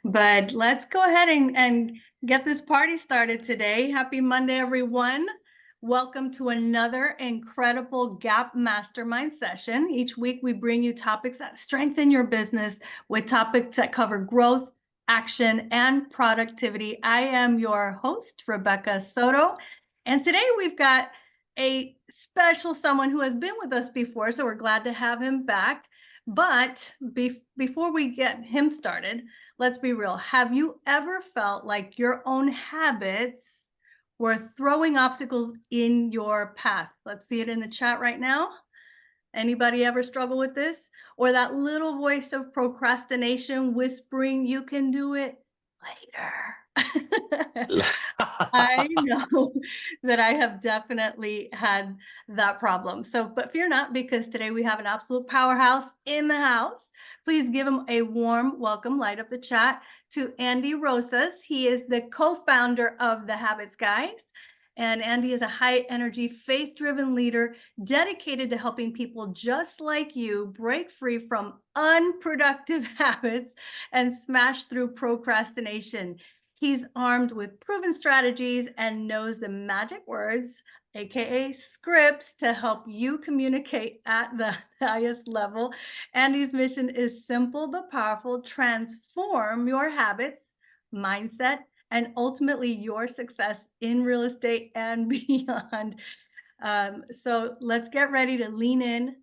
But let's go ahead and get this party started today. Happy Monday, everyone. Welcome to another incredible Gap Mastermind session. Each week, we bring you topics that strengthen your business with topics that cover growth, action, and productivity. I am your host, Rebecca Soto. And today we've got a special someone who has been with us before, so we're glad to have him back. But before we get him started, let's be real. Have you ever felt like your own habits were throwing obstacles in your path? Let's see it in the chat right now. Anybody ever struggle with this? Or that little voice of procrastination whispering, you can do it later. I know that I have definitely had that problem. So, but fear not, because today we have an absolute powerhouse in the house. Please give him a warm welcome, light up the chat, to Andy Rosas. He is the co-founder of The Habits Guys. And Andy is a high energy, faith-driven leader dedicated to helping people just like you break free from unproductive habits and smash through procrastination. He's armed with proven strategies and knows the magic words, aka scripts, to help you communicate at the highest level. Andy's mission is simple but powerful: transform your habits, mindset, and ultimately your success in real estate and beyond. So let's get ready to lean in,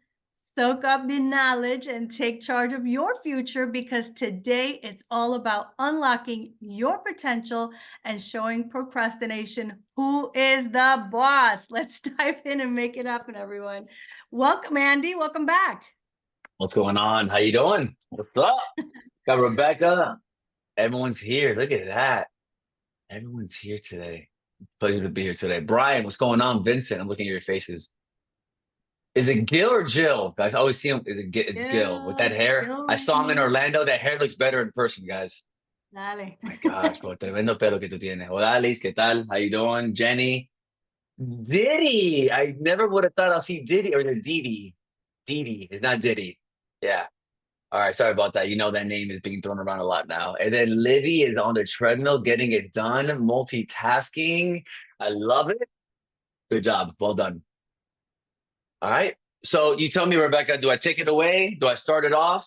soak up the knowledge, and take charge of your future, because today it's all about unlocking your potential and showing procrastination who is the boss. Let's dive in and make it happen, everyone. Welcome, Andy. Welcome back. What's going on? How you doing? What's up? Got Rebecca. Everyone's here. Look at that. Everyone's here today. Pleasure to be here today. Brian, what's going on? Vincent, I'm looking at your faces. Is it Gil or Jill? Guys, I always see him. It's Gil with that hair. I saw him in Orlando. That hair looks better in person, guys. Dale. Oh my gosh, bro. Tremendo pelo que tú tienes. Hola, Alice. ¿Qué tal? How you doing? Jenny. Diddy. I never would have thought I'll see Diddy, or is it Didi? Didi. It's not Diddy. Yeah. All right, sorry about that. You know that name is being thrown around a lot now. And then Livy is on the treadmill, getting it done, multitasking. I love it. Good job. Well done. All right. So you tell me, Rebecca, do I take it away? Do I start it off?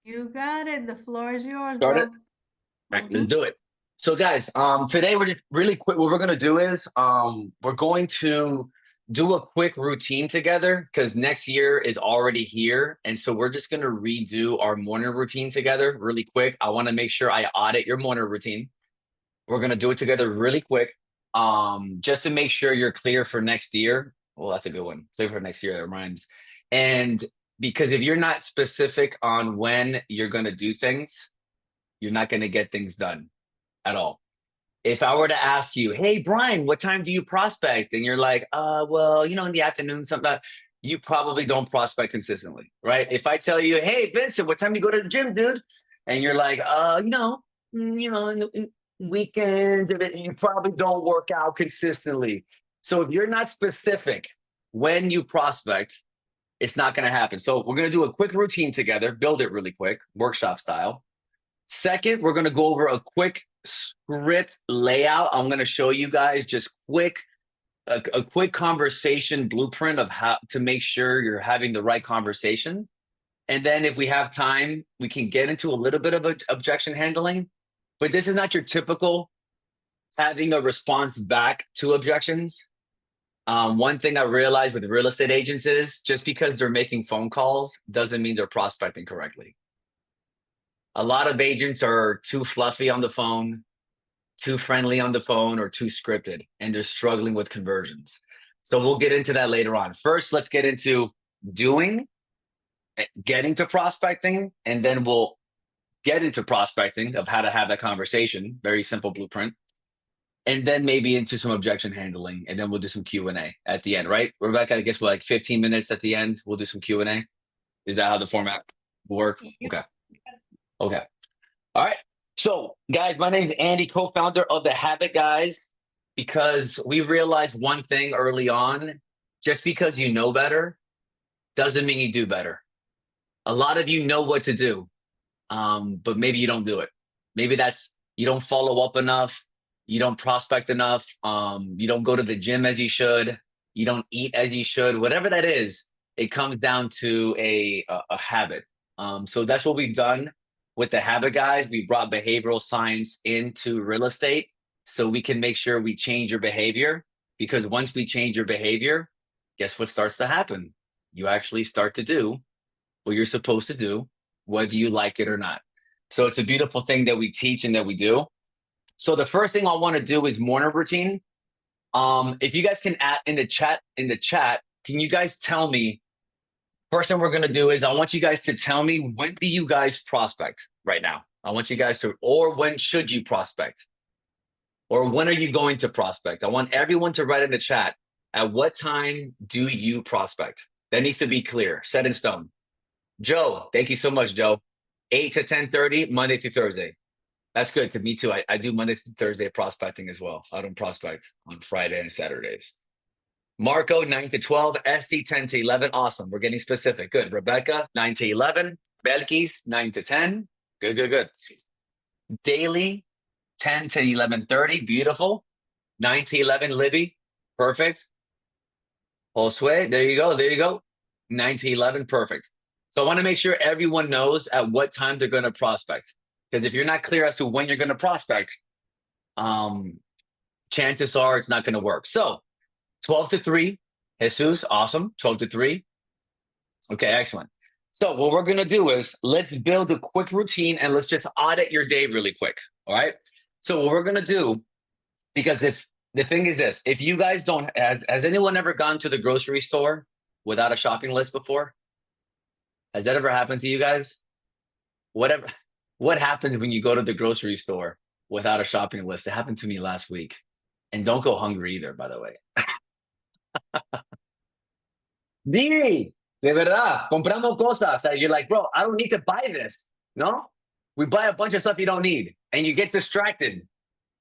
You got it. The floor is yours, Start bro. it? All right, let's do it. So guys, today we're just really quick. What we're gonna do is we're going to do a quick routine together, because next year is already here. And so we're just gonna redo our morning routine together really quick. I want to make sure I audit your morning routine. We're gonna do it together really quick. Just to make sure you're clear for next year. Well, that's a good one. Clear for next year, that rhymes. And because if you're not specific on when you're gonna do things, you're not gonna get things done at all. If I were to ask you, hey, Brian, what time do you prospect? And you're like, well, in the afternoon, something, you probably don't prospect consistently, right? If I tell you, hey, Vincent, what time do you go to the gym, dude? And you're like, in weekends, you probably don't work out consistently. So if you're not specific when you prospect, it's not going to happen. So we're going to do a quick routine together, build it really quick, workshop style. Second, we're going to go over a quick script layout. I'm going to show you guys just a quick conversation blueprint of how to make sure you're having the right conversation. And then if we have time, we can get into a little bit of objection handling. But this is not your typical having a response back to objections. One thing I realized with real estate agents is just because they're making phone calls doesn't mean they're prospecting correctly. A lot of agents are too fluffy on the phone, too friendly on the phone, or too scripted, and they're struggling with conversions. So we'll get into that later on. First, let's get into getting to prospecting, and then we'll get into prospecting of how to have that conversation. Very simple blueprint. And then maybe into some objection handling, and then we'll do some Q&A at the end, right? Rebecca, I guess we're like 15 minutes at the end. We'll do some Q&A. Is that how the format will work? Okay. Okay. All right. So, guys, my name is Andy, co-founder of The Habit Guys, because we realized one thing early on: just because you know better doesn't mean you do better. A lot of you know what to do, but maybe you don't do it. Maybe that's you don't follow up enough, you don't prospect enough, you don't go to the gym as you should, you don't eat as you should. Whatever that is, it comes down to a habit. So that's what we've done with the habit guys. We brought behavioral science into real estate so we can make sure we change your behavior. Because once we change your behavior, guess what starts to happen? You actually start to do what you're supposed to do, whether you like it or not. So it's a beautiful thing that we teach and that we do. So the first thing I want to do is morning routine. If you guys can add in the chat, can you guys tell me? First thing we're gonna do is I want you guys to tell me, when do you guys prospect right now? I want you guys to, or when should you prospect? Or when are you going to prospect? I want everyone to write in the chat, at what time do you prospect? That needs to be clear, set in stone. Joe, thank you so much, Joe. 8 to 10:30, Monday to Thursday. That's good, because me too. I do Monday to Thursday prospecting as well. I don't prospect on Friday and Saturdays. Marco, 9 to 12. ST, 10 to 11. Awesome. We're getting specific. Good. Rebecca, 9 to 11. Belkis, 9 to 10. Good, good, good. Daily, 10 to 11:30. Beautiful. 9 to 11. Libby, perfect. Josue, there you go. There you go. 9 to 11. Perfect. So I want to make sure everyone knows at what time they're going to prospect. Because if you're not clear as to when you're going to prospect, chances are it's not going to work. So 12 to 3, Jesus, awesome. 12 to 3. Okay, excellent. So what we're going to do is let's build a quick routine and let's just audit your day really quick. All right. So what we're going to do, because if the thing is this, if you guys don't, has anyone ever gone to the grocery store without a shopping list before? Has that ever happened to you guys? What happens when you go to the grocery store without a shopping list? It happened to me last week. And don't go hungry either, by the way. Di, de verdad, compramos cosas that you're like, bro, I don't need to buy this. No? We buy a bunch of stuff you don't need, and you get distracted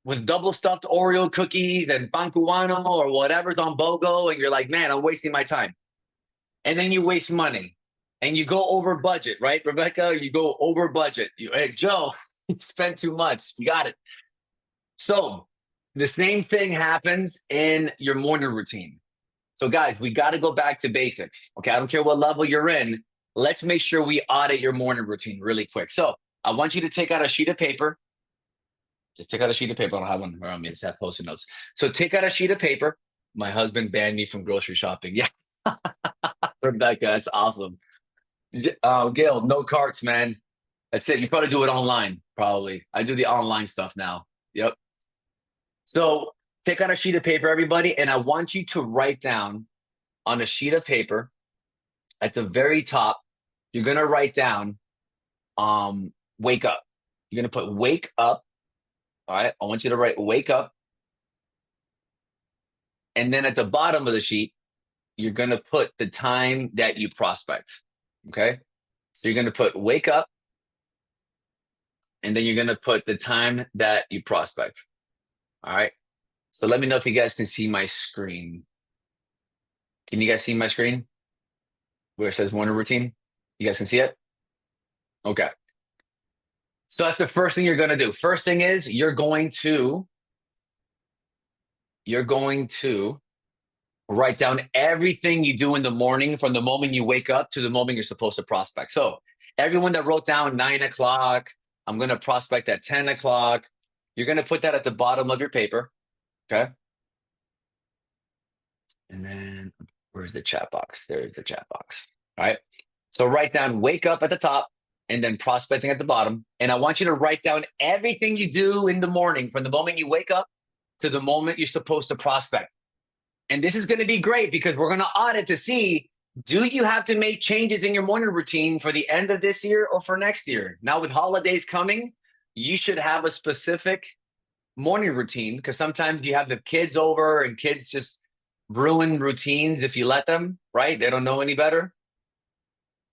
with double stuffed Oreo cookies and pan cubano or whatever's on BOGO, and you're like, man, I'm wasting my time. And then you waste money, and you go over budget, right, Rebecca? You go over budget. Hey, Joe, you spent too much. You got it. So the same thing happens in your morning routine. So guys, we got to go back to basics. Okay, I don't care what level you're in. Let's make sure we audit your morning routine really quick. So I want you to take out a sheet of paper. Just take out a sheet of paper. I don't have one around me. Just have Post-it notes. So take out a sheet of paper. My husband banned me from grocery shopping. Yeah, Rebecca, that's awesome. Gail, no carts, man. That's it. You probably do it online. Probably. I do the online stuff now. Yep. So take out a sheet of paper, everybody, and I want you to write down on a sheet of paper at the very top. You're gonna write down, wake up. You're gonna put wake up. All right. I want you to write wake up, and then at the bottom of the sheet, you're gonna put the time that you prospect. Okay. So you're gonna put wake up, and then you're gonna put the time that you prospect. All right. So let me know if you guys can see my screen. Can you guys see my screen? Where it says morning routine? You guys can see it? Okay. So that's the first thing you're going to do. First thing is you're going to write down everything you do in the morning from the moment you wake up to the moment you're supposed to prospect. So everyone that wrote down 9 o'clock, I'm going to prospect at 10 o'clock. You're going to put that at the bottom of your paper. Okay. And then where's the chat box? There's the chat box. All right. So write down wake up at the top and then prospecting at the bottom. And I want you to write down everything you do in the morning from the moment you wake up to the moment you're supposed to prospect. And this is going to be great because we're going to audit to see, do you have to make changes in your morning routine for the end of this year or for next year? Now with holidays coming, you should have a specific morning routine, because sometimes you have the kids over and kids just ruin routines if you let them, right? They don't know any better.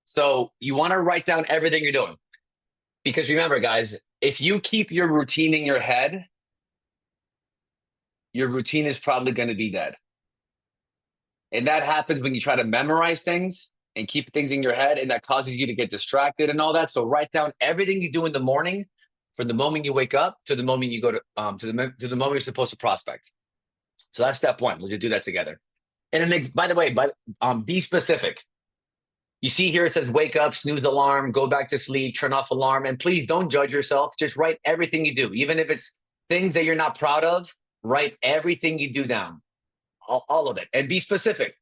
So you want to write down everything you're doing, because remember, guys, if you keep your routine in your head, your routine is probably going to be dead. And that happens when you try to memorize things and keep things in your head, and that causes you to get distracted and all that. So write down everything you do in the morning from the moment you wake up to the moment you go to the moment you're supposed to prospect. So that's step one. We'll just do that together. And then, by the way, be specific. You see here it says wake up, snooze alarm, go back to sleep, turn off alarm, and please don't judge yourself. Just write everything you do, even if it's things that you're not proud of. Write everything you do down, all of it, and be specific.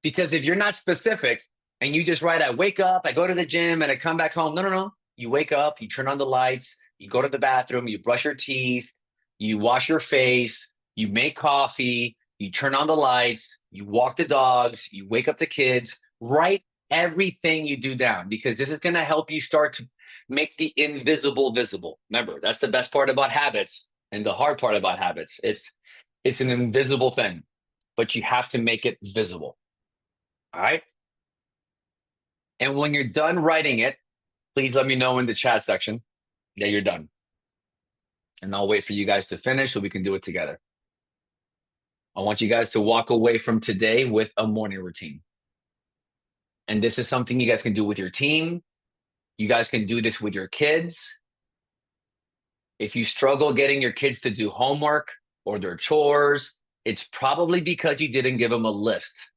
Because if you're not specific and you just write, I wake up, I go to the gym, and I come back home. No. You wake up, you turn on the lights, you go to the bathroom, you brush your teeth, you wash your face, you make coffee, you turn on the lights, you walk the dogs, you wake up the kids. Write everything you do down, because this is going to help you start to make the invisible visible. Remember, that's the best part about habits and the hard part about habits. It's an invisible thing, but you have to make it visible. All right. And when you're done writing it, please let me know in the chat section that you're done. And I'll wait for you guys to finish so we can do it together. I want you guys to walk away from today with a morning routine. And this is something you guys can do with your team. You guys can do this with your kids. If you struggle getting your kids to do homework or their chores, it's probably because you didn't give them a list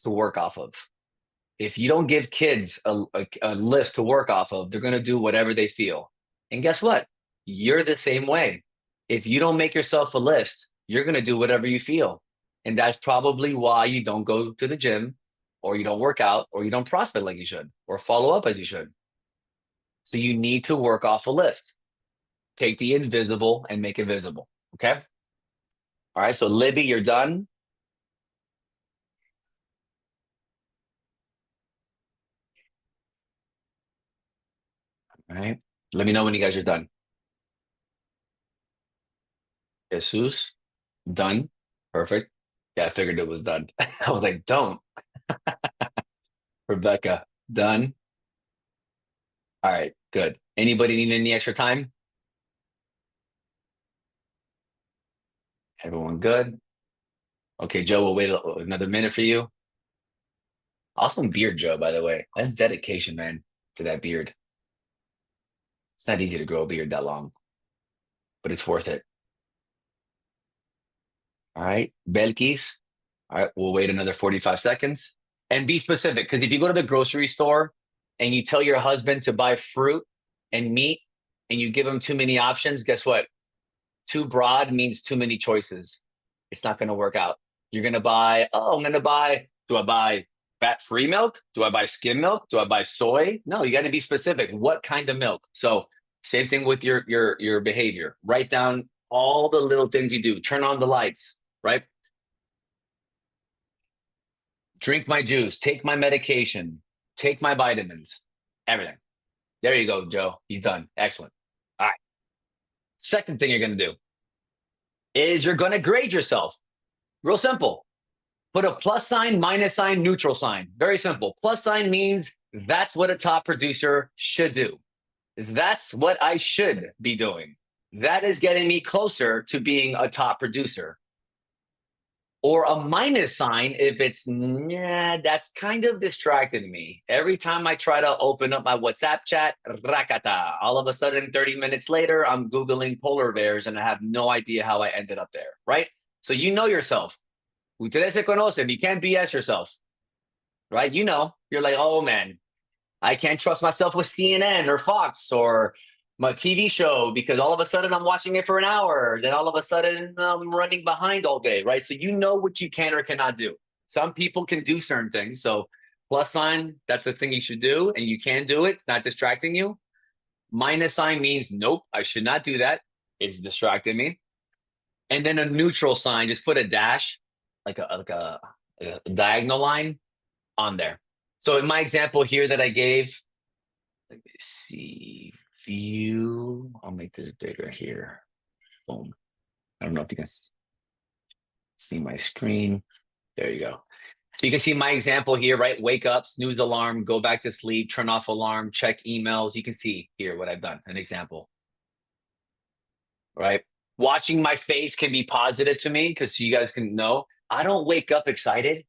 to work off of. If you don't give kids a list to work off of, they're going to do whatever they feel. And guess what? You're the same way. If you don't make yourself a list, you're going to do whatever you feel. And that's probably why you don't go to the gym, or you don't work out, or you don't prospect like you should, or follow up as you should. So you need to work off a list. Take the invisible and make it visible, okay? All right, so Libby, you're done. All right, let me know when you guys are done. Jesus, done. Perfect. Yeah, I figured it was done. I was like, don't. Rebecca, done. All right, good. Anybody need any extra time? Everyone good? Okay, Joe, we'll wait another minute for you. Awesome beard, Joe, by the way. That's dedication, man, to that beard. It's not easy to grow a beard that long, but it's worth it. All right, Belkis. All right, we'll wait another 45 seconds. And be specific, because if you go to the grocery store and you tell your husband to buy fruit and meat and you give him too many options, guess what? Too broad means too many choices. It's not going to work out. You're going to buy, do I buy fat-free milk? Do I buy skim milk? Do I buy soy? No, you got to be specific. What kind of milk? So same thing with your behavior. Write down all the little things you do. Turn on the lights, right? Drink my juice, take my medication, take my vitamins, everything. There you go, Joe. You're done. Excellent. All right. Second thing you're going to do is you're going to grade yourself. Real simple. Put a plus sign, minus sign, neutral sign. Very simple. Plus sign means that's what a top producer should do. That's what I should be doing. That is getting me closer to being a top producer. Or a minus sign if it's, that's kind of distracting me. Every time I try to open up my WhatsApp chat, rakata, all of a sudden 30 minutes later, I'm Googling polar bears and I have no idea how I ended up there, right? So you know yourself. Ustedes se conocen. You can't BS yourself, right? You know, you're like, oh man, I can't trust myself with CNN or Fox or my TV show because all of a sudden I'm watching it for an hour. Then all of a sudden I'm running behind all day, right? So you know what you can or cannot do. Some people can do certain things. So plus sign, that's the thing you should do. And you can do it. It's not distracting you. Minus sign means, nope, I should not do that. It's distracting me. And then a neutral sign, just put a dash, like a diagonal line on there. So in my example here that I gave, let me see, view, I'll make this bigger here. Boom. I don't know if you can see my screen. There you go. So you can see my example here, right? Wake up, snooze alarm, go back to sleep, turn off alarm, check emails. You can see here what I've done, an example, right? Watching my face can be positive to me because you guys can know I don't wake up excited.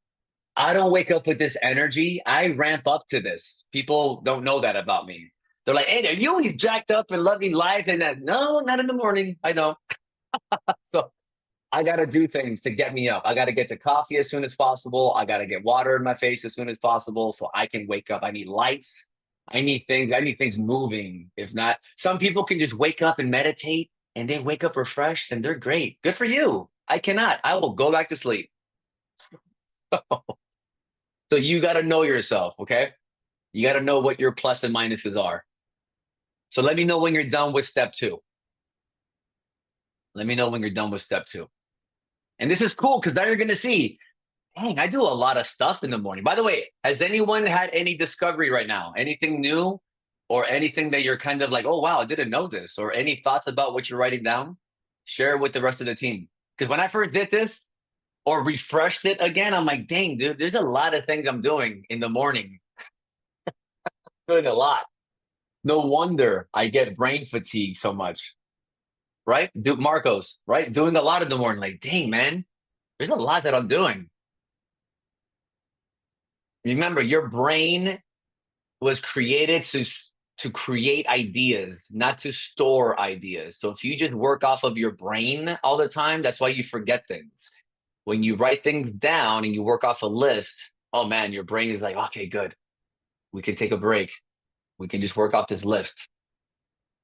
I don't wake up with this energy. I ramp up to this. People don't know that about me. They're like, hey, are you always jacked up and loving life? And that, no, not in the morning. I know. So I got to do things to get me up. I got to get to coffee as soon as possible. I got to get water in my face as soon as possible so I can wake up. I need lights. I need things. I need things moving. If not, some people can just wake up and meditate and they wake up refreshed and they're great. Good for you. I cannot. I will go back to sleep. So you got to know yourself, okay? You got to know what your plus and minuses are. So let me know when you're done with step 2. Let me know when you're done with step 2. And this is cool because now you're going to see, dang, I do a lot of stuff in the morning. By the way, has anyone had any discovery right now? Anything new or anything that you're kind of like, oh, wow, I didn't know this, or any thoughts about what you're writing down? Share it with the rest of the team. Because when I first did this or refreshed it again, I'm like, dang, dude, there's a lot of things I'm doing in the morning. Doing a lot. No wonder I get brain fatigue so much. Right? Marcos, right? Doing a lot in the morning. Like, dang, man, there's a lot that I'm doing. Remember, your brain was created to create ideas, not to store ideas. So if you just work off of your brain all the time, that's why you forget things. When you write things down and you work off a list, oh man, your brain is like, okay, good. We can take a break. We can just work off this list.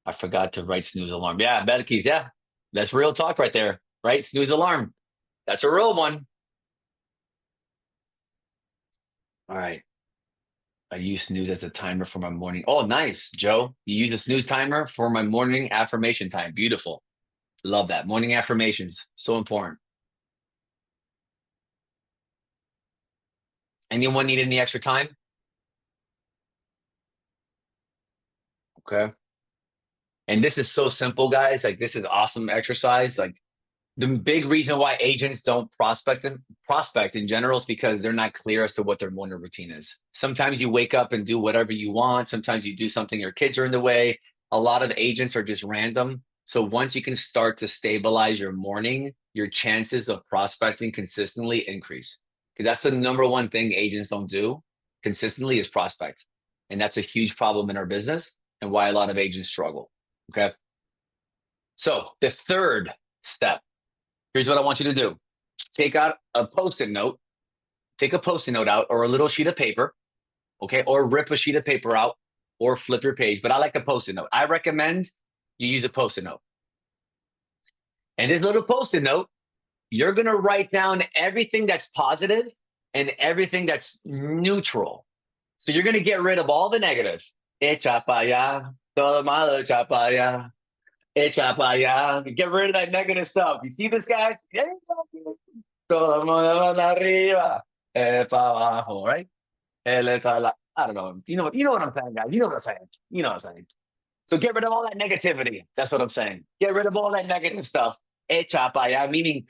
I forgot to write snooze alarm. Yeah, Belkis, yeah. That's real talk right there, right? Snooze alarm. That's a real one. All right. I use snooze as a timer for my morning. Oh, nice, Joe. You use a snooze timer for my morning affirmation time. Beautiful. Love that. Morning affirmations. So important. Anyone need any extra time? Okay. And this is so simple, guys. Like, this is awesome exercise. Like, the big reason why agents don't prospect in general is because they're not clear as to what their morning routine is. Sometimes you wake up and do whatever you want. Sometimes you do something, your kids are in the way. A lot of agents are just random. So once you can start to stabilize your morning, your chances of prospecting consistently increase. Because that's the number one thing agents don't do consistently is prospect. And that's a huge problem in our business and why a lot of agents struggle. Okay. So the third step, here's what I want you to do. Take out a Post-it note. Take a Post-it note out or a little sheet of paper, okay? Or rip a sheet of paper out or flip your page. But I like a Post-it note. I recommend you use a Post-it note. And this little Post-it note, you're going to write down everything that's positive and everything that's neutral. So you're going to get rid of all the negative. Echa pa allá, todo malo echa pa allá. Echa pa allá. Get rid of that negative stuff. You see this, guys? Todo el mundo arriba, pa abajo, right? I don't know. You know what I'm saying, guys. You know what I'm saying. You know what I'm saying. So get rid of all that negativity. That's what I'm saying. Get rid of all that negative stuff. Echa pa allá, meaning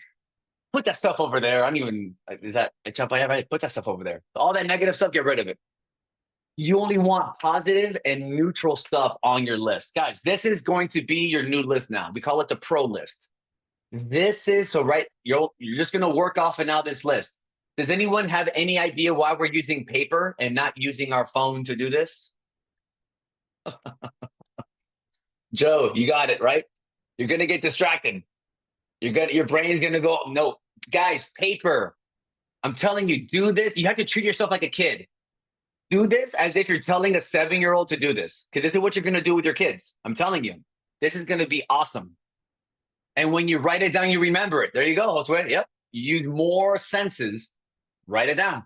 put that stuff over there. I don't even, is that echa pa allá, right? Put that stuff over there. All that negative stuff, get rid of it. You only want positive and neutral stuff on your list. Guys, this is going to be your new list now. We call it the pro list. This is, so right, you're just going to work off of now this list. Does anyone have any idea why we're using paper and not using our phone to do this? Joe, you got it, right? You're going to get distracted. Your brain's going to go, no. Guys, paper. I'm telling you, do this. You have to treat yourself like a kid. Do this as if you're telling a 7-year-old to do this, because this is what you're going to do with your kids. I'm telling you, this is going to be awesome. And when you write it down, you remember it. There you go, Josue. Yep. You use more senses. Write it down.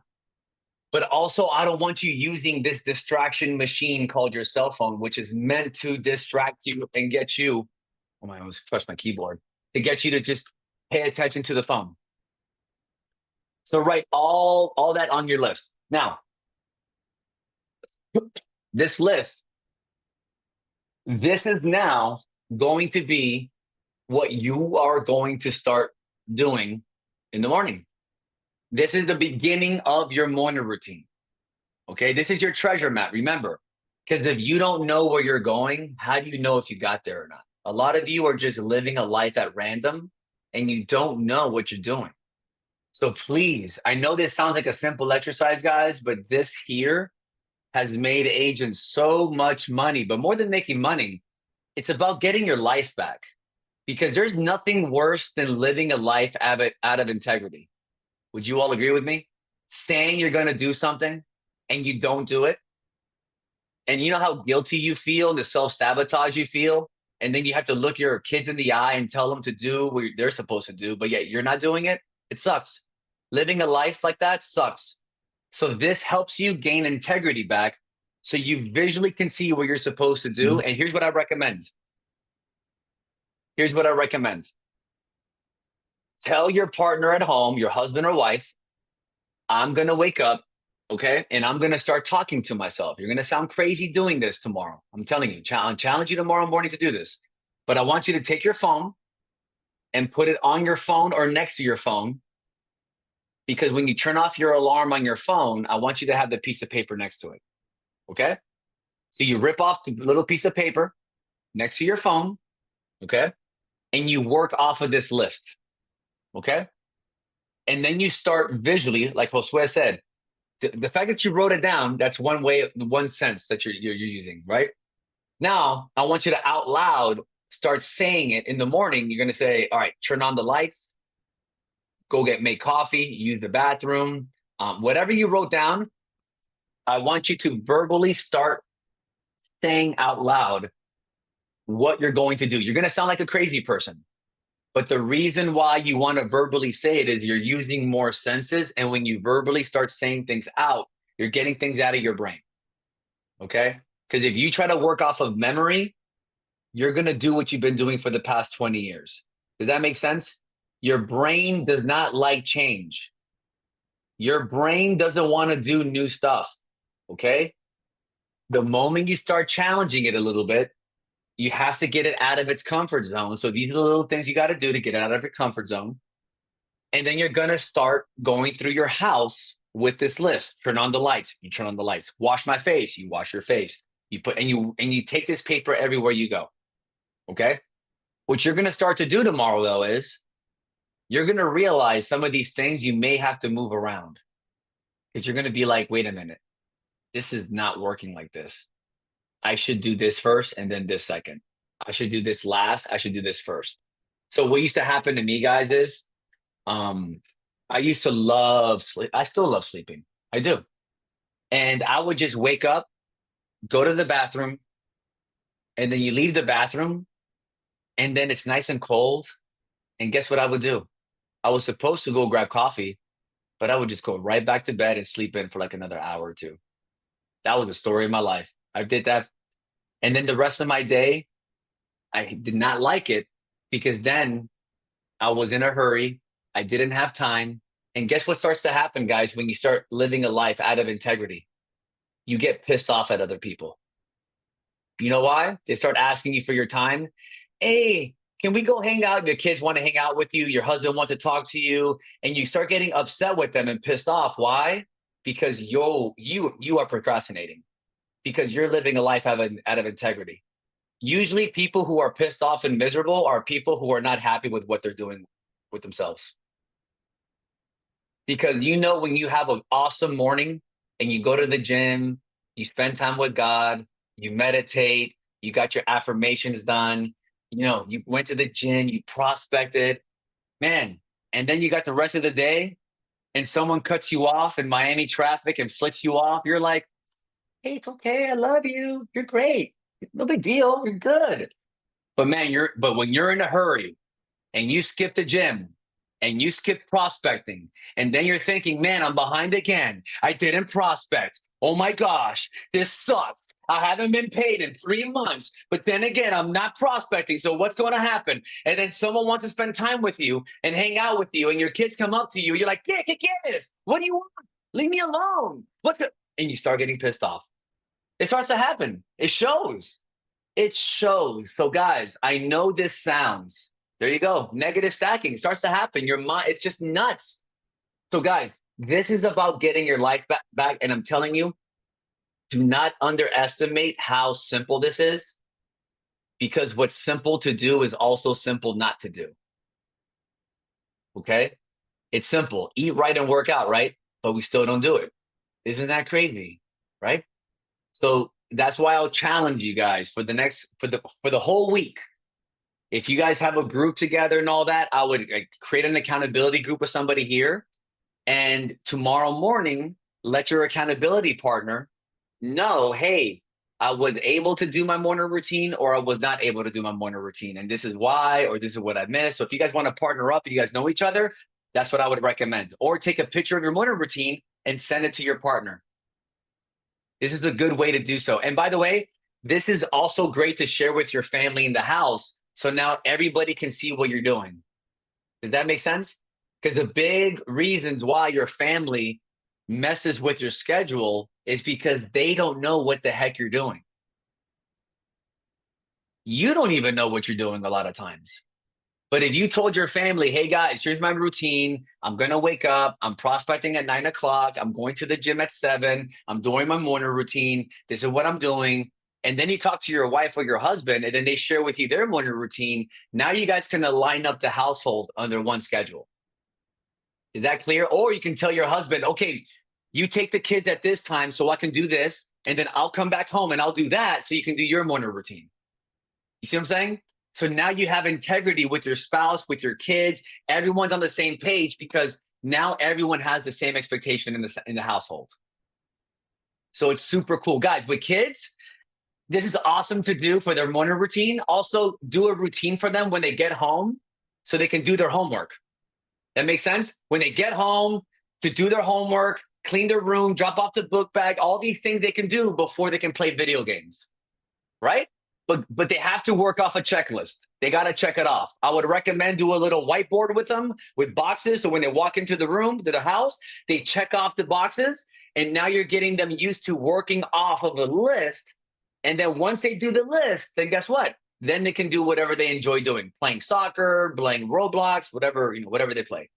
But also, I don't want you using this distraction machine called your cell phone, which is meant to distract you and get you, oh my, I almost crushed my keyboard, to get you to just pay attention to the phone. So write all that on your list. Now, this list, this is now going to be what you are going to start doing in the morning. This is the beginning of your morning routine. Okay, this is your treasure map, remember, because if you don't know where you're going, how do you know if you got there or not? A lot of you are just living a life at random and you don't know what you're doing. So please, I know this sounds like a simple exercise, guys, but this here has made agents so much money, but more than making money, it's about getting your life back because there's nothing worse than living a life out of integrity. Would you all agree with me? Saying you're going to do something and you don't do it. And you know how guilty you feel, the self sabotage you feel. And then you have to look your kids in the eye and tell them to do what they're supposed to do, but yet you're not doing it. It sucks. Living a life like that sucks. So this helps you gain integrity back so you visually can see what you're supposed to do. And here's what I recommend. Here's what I recommend. Tell your partner at home, your husband or wife, I'm going to wake up, okay? And I'm going to start talking to myself. You're going to sound crazy doing this tomorrow. I'm telling you, challenge you tomorrow morning to do this. But I want you to take your phone and put it on your phone or next to your phone. Because when you turn off your alarm on your phone, I want you to have the piece of paper next to it, okay? So you rip off the little piece of paper next to your phone, okay? And you work off of this list, okay? And then you start visually, like Josue said, the fact that you wrote it down, that's one way, one sense that you're using, right? Now, I want you to out loud start saying it in the morning. You're going to say, all right, turn on the lights, go make coffee, use the bathroom, whatever you wrote down, I want you to verbally start saying out loud what you're going to do. You're going to sound like a crazy person. But the reason why you want to verbally say it is you're using more senses. And when you verbally start saying things out, you're getting things out of your brain. Okay? Because if you try to work off of memory, you're going to do what you've been doing for the past 20 years. Does that make sense? Your brain does not like change. Your brain doesn't want to do new stuff. Okay? The moment you start challenging it a little bit, you have to get it out of its comfort zone. So these are the little things you got to do to get it out of your comfort zone. And then you're going to start going through your house with this list. Turn on the lights. You turn on the lights. Wash my face. You wash your face. You put and you take this paper everywhere you go. Okay? What you're going to start to do tomorrow though is you're going to realize some of these things you may have to move around. Because you're going to be like, wait a minute. This is not working like this. I should do this first and then this second. I should do this last. I should do this first. So what used to happen to me, guys, is I used to love sleep. I still love sleeping. I do. And I would just wake up, go to the bathroom, and then you leave the bathroom, and then it's nice and cold. And guess what I would do? I was supposed to go grab coffee, but I would just go right back to bed and sleep in for like another hour or two. That was the story of my life. I did that. And then the rest of my day, I did not like it because then I was in a hurry. I didn't have time. And guess what starts to happen, guys, when you start living a life out of integrity? You get pissed off at other people. You know why? They start asking you for your time. Hey, can we go hang out? Your kids want to hang out with you. Your husband wants to talk to you. And you start getting upset with them and pissed off. Why? Because you are procrastinating. Because you're living a life out of integrity. Usually people who are pissed off and miserable are people who are not happy with what they're doing with themselves. Because you know when you have an awesome morning and you go to the gym, you spend time with God, you meditate, you got your affirmations done, you know, you went to the gym, you prospected, man, and then you got the rest of the day and someone cuts you off in Miami traffic and flicks you off, you're like, hey, it's okay. I love you. You're great. No big deal. You're good. But man, but when you're in a hurry and you skip the gym and you skip prospecting, and then you're thinking, man, I'm behind again. I didn't prospect. Oh my gosh, this sucks. I haven't been paid in 3 months, but then again, I'm not prospecting. So what's going to happen? And then someone wants to spend time with you and hang out with you, and your kids come up to you. You're like, get this. What do you want? Leave me alone. And you start getting pissed off. It starts to happen. It shows. It shows. So guys, I know this sounds, there you go. Negative stacking starts to happen. Your mind, it's just nuts. So guys, this is about getting your life back. And I'm telling you, do not underestimate how simple this is, because what's simple to do is also simple not to do. Okay? It's simple. Eat right and work out, right? But we still don't do it. Isn't that crazy? Right? So that's why I'll challenge you guys for the whole week. If you guys have a group together and all that, I would create an accountability group with somebody here. And tomorrow morning, let your accountability partner know, hey, I was able to do my morning routine or I was not able to do my morning routine. And this is why, or this is what I missed. So if you guys want to partner up and you guys know each other, that's what I would recommend. Or take a picture of your morning routine and send it to your partner. This is a good way to do so. And by the way, this is also great to share with your family in the house. So now everybody can see what you're doing. Does that make sense? Because the big reasons why your family messes with your schedule is because they don't know what the heck you're doing. You don't even know what you're doing a lot of times. But if you told your family, hey guys, here's my routine. I'm going to wake up. I'm prospecting at 9 o'clock. I'm going to the gym at 7. I'm doing my morning routine. This is what I'm doing. And then you talk to your wife or your husband, and then they share with you their morning routine. Now you guys can align up the household under one schedule. Is that clear? Or you can tell your husband, okay, you take the kids at this time so I can do this. And then I'll come back home and I'll do that so you can do your morning routine. You see what I'm saying? So now you have integrity with your spouse, with your kids. Everyone's on the same page because now everyone has the same expectation in the household. So it's super cool. Guys, with kids, this is awesome to do for their morning routine. Also, do a routine for them when they get home so they can do their homework. That makes sense? When they get home to do their homework, clean their room, drop off the book bag, all these things they can do before they can play video games, right? But they have to work off a checklist. They got to check it off. I would recommend do a little whiteboard with them with boxes. So when they walk into the room, to the house, they check off the boxes. And now you're getting them used to working off of a list. And then once they do the list, then guess what? Then they can do whatever they enjoy doing, playing soccer, playing Roblox, whatever, whatever they play.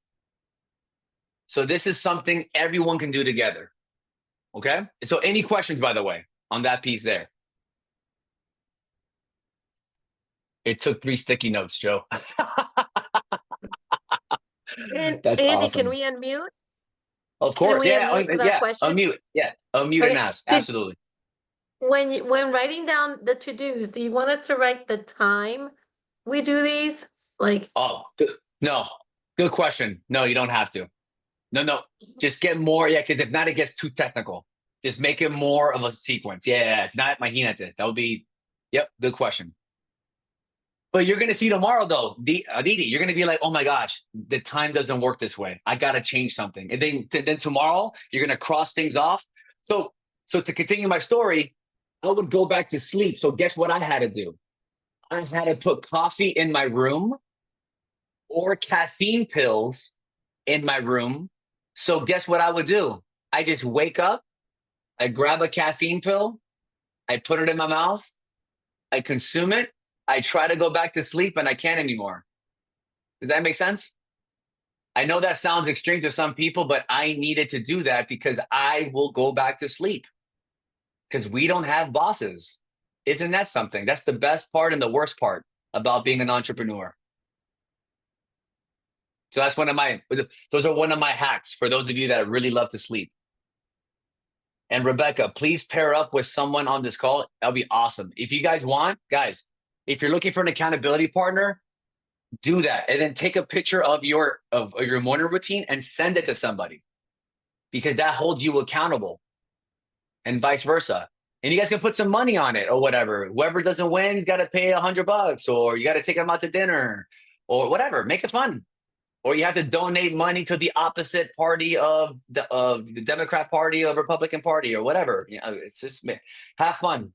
So this is something everyone can do together. Okay. So any questions, by the way, on that piece there? It took 3 sticky notes, Joe. And That's Andy, can awesome. we unmute? Of Can course. we Yeah. unmute with our Yeah. question? Unmute. Yeah. Unmute and Okay. ask. Did Absolutely. when writing down the to-dos, do you want us to write the time we do these? Like, Oh, no. Good question. No, you don't have to. No. Just get more. Yeah. Because if not, it gets too technical. Just make it more of a sequence. Yeah. It's not imagínate. That would be, yep. Good question. But you're going to see tomorrow, though, Aditi, you're going to be like, oh my gosh, the time doesn't work this way. I got to change something. And then tomorrow, you're going to cross things off. So to continue my story, I would go back to sleep. So guess what I had to do? I had to put coffee in my room or caffeine pills in my room. So guess what I would do? I just wake up, I grab a caffeine pill, I put it in my mouth, I consume it, I try to go back to sleep, and I can't anymore. Does that make sense? I know that sounds extreme to some people, but I needed to do that because I will go back to sleep because we don't have bosses. Isn't that something? That's the best part and the worst part about being an entrepreneur. So that's those are one of my hacks for those of you that really love to sleep. And Rebecca, please pair up with someone on this call. That'll be awesome. If you guys want, guys, if you're looking for an accountability partner, do that. And then take a picture of your morning routine and send it to somebody because that holds you accountable and vice versa. And you guys can put some money on it or whatever. Whoever doesn't win, got to pay $100 or you got to take them out to dinner or whatever. Make it fun. Or you have to donate money to the opposite party of the Democrat Party or Republican Party or whatever. It's just have fun.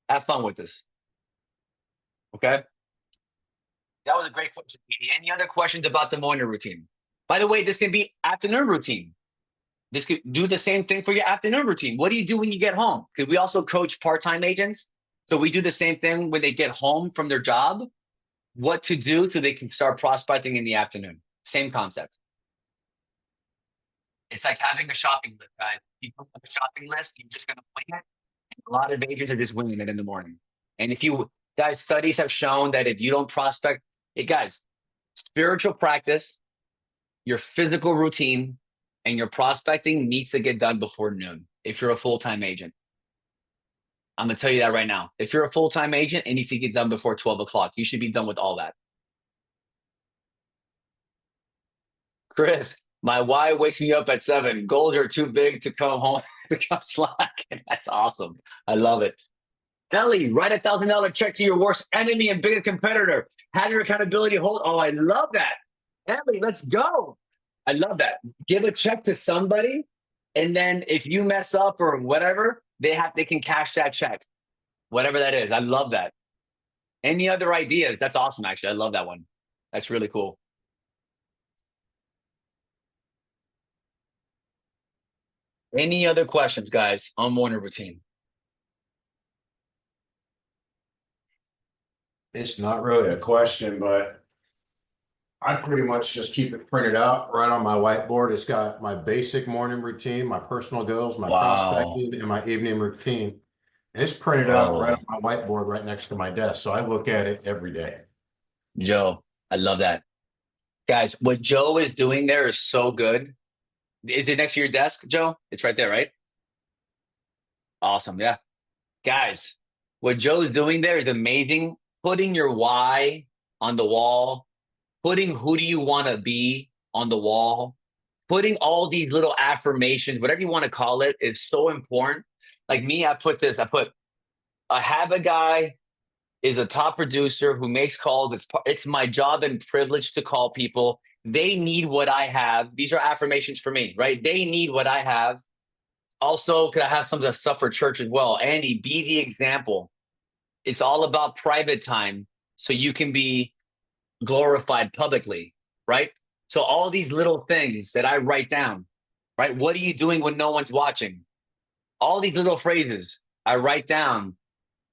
Have fun with this. Okay. That was a great question, Petey. Any other questions about the morning routine? By the way, this can be afternoon routine. This could do the same thing for your afternoon routine. What do you do when you get home? Because we also coach part-time agents. So we do the same thing when they get home from their job, what to do so they can start prospecting in the afternoon. Same concept. It's like having a shopping list, guys. You don't have a shopping list, you're just going to wing it. And a lot of agents are just winging it in the morning. And if you guys, studies have shown that if you don't prospect, guys, spiritual practice, your physical routine, and your prospecting needs to get done before noon if you're a full-time agent. I'm gonna tell you that right now. If you're a full-time agent, it needs to get done before 12 o'clock. You should be done with all that. Chris, my wife wakes me up at 7. Goals are too big to come home become slack. That's awesome. I love it. Ellie, write $1,000 check to your worst enemy and biggest competitor. Have your accountability hold. Oh, I love that. Ellie, let's go. I love that. Give a check to somebody, and then if you mess up or whatever, they can cash that check, whatever that is. I love that. Any other ideas? That's awesome. Actually, I love that one. That's really cool. Any other questions, guys, on morning routine? It's not really a question, but I pretty much just keep it printed out right on my whiteboard. It's got my basic morning routine, my personal goals, my Wow. prospecting, and my evening routine. And it's printed out right on my whiteboard right next to my desk. So I look at it every day. Joe, I love that. Guys, what Joe is doing there is so good. Is it next to your desk, Joe? It's right there, right? Awesome. Yeah. Guys, what Joe's doing there is amazing. Putting your why on the wall, putting who do you want to be on the wall, putting all these little affirmations, whatever you want to call it, is so important. Like me, I put a habit guy is a top producer who makes calls. It's my job and privilege to call people. They need what I have. These are affirmations for me, right? They need what I have. Also, could I have some of the stuff for church as well? Andy, be the example. It's all about private time so you can be glorified publicly, right? So all these little things that I write down, right? What are you doing when no one's watching? All these little phrases I write down